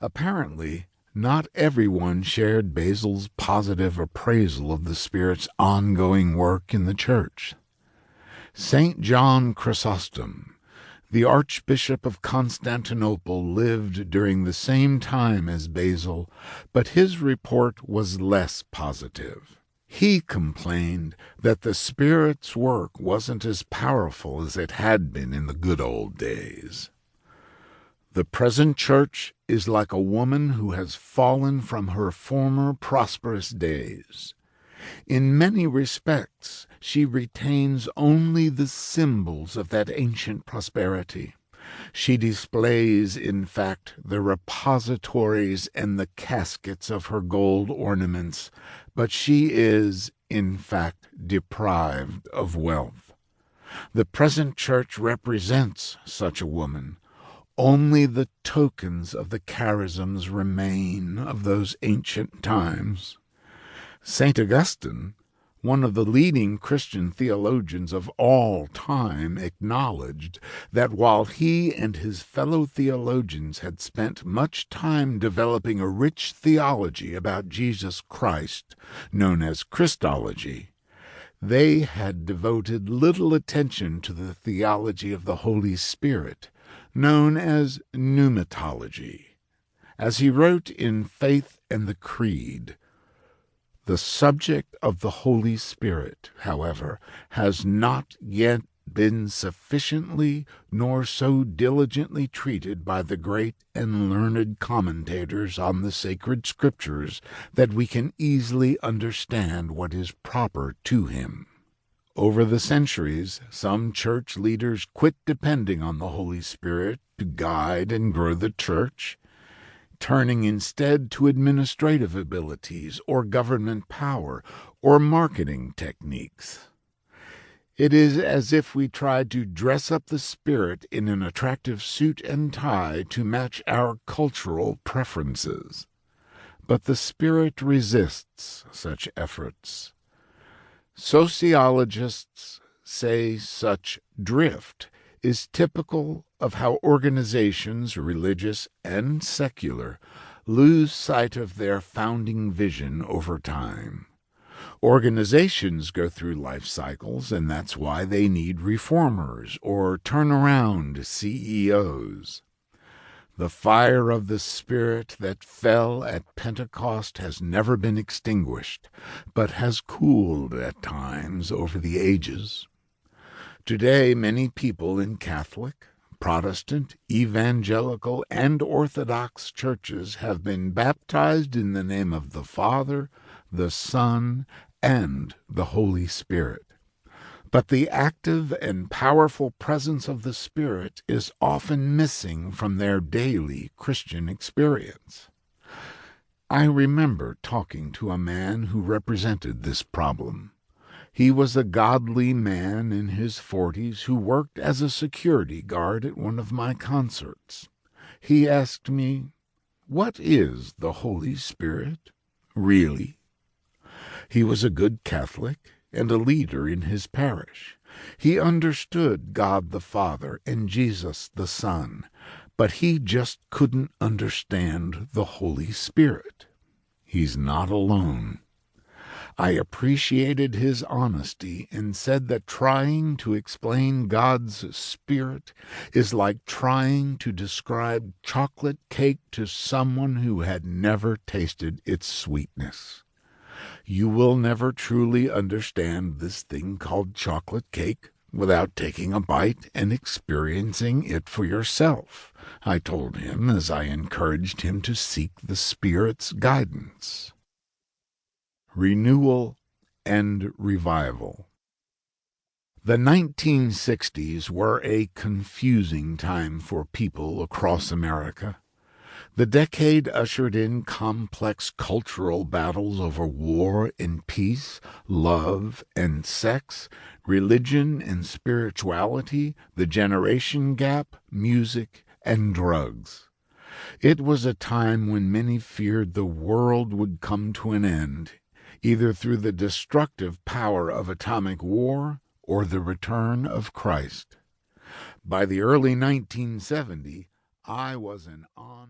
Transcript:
Apparently, not everyone shared Basil's positive appraisal of the Spirit's ongoing work in the Church. St. John Chrysostom, the Archbishop of Constantinople, lived during the same time as Basil, but his report was less positive. He complained that the Spirit's work wasn't as powerful as it had been in the good old days. The present Church is like a woman who has fallen from her former prosperous days. In many respects, she retains only the symbols of that ancient prosperity. She displays, in fact, the repositories and the caskets of her gold ornaments, but she is, in fact, deprived of wealth. The present Church represents such a woman. Only the tokens of the charisms remain of those ancient times. St. Augustine, one of the leading Christian theologians of all time, acknowledged that while he and his fellow theologians had spent much time developing a rich theology about Jesus Christ, known as Christology, they had devoted little attention to the theology of the Holy Spirit, known as pneumatology. As he wrote in Faith and the Creed, the subject of the Holy Spirit, however, has not yet been sufficiently nor so diligently treated by the great and learned commentators on the sacred Scriptures that we can easily understand what is proper to him. Over the centuries, some church leaders quit depending on the Holy Spirit to guide and grow the church, turning instead to administrative abilities or government power or marketing techniques. It is as if we tried to dress up the Spirit in an attractive suit and tie to match our cultural preferences. But the Spirit resists such efforts. Sociologists say such drift is typical of how organizations, religious and secular, lose sight of their founding vision over time. Organizations go through life cycles, and that's why they need reformers or turnaround CEOs. The fire of the Spirit that fell at Pentecost has never been extinguished, but has cooled at times over the ages. Today, many people in Catholic, Protestant, Evangelical, and Orthodox churches have been baptized in the name of the Father, the Son, and the Holy Spirit. But the active and powerful presence of the Spirit is often missing from their daily Christian experience. I remember talking to a man who represented this problem. He was a godly man in his 40s who worked as a security guard at one of my concerts. He asked me, "What is the Holy Spirit, really?" He was a good Catholic and a leader in his parish. He understood God the Father and Jesus the Son, but he just couldn't understand the Holy Spirit. He's not alone. I appreciated his honesty and said that trying to explain God's Spirit is like trying to describe chocolate cake to someone who had never tasted its sweetness. You will never truly understand this thing called chocolate cake without taking a bite and experiencing it for yourself, I told him as I encouraged him to seek the Spirit's guidance. Renewal and Revival. The 1960s were a confusing time for people across America. The decade ushered in complex cultural battles over war and peace, love and sex, religion and spirituality, the generation gap, music, and drugs. It was a time when many feared the world would come to an end, either through the destructive power of atomic war or the return of Christ. By the early 1970s, I was an on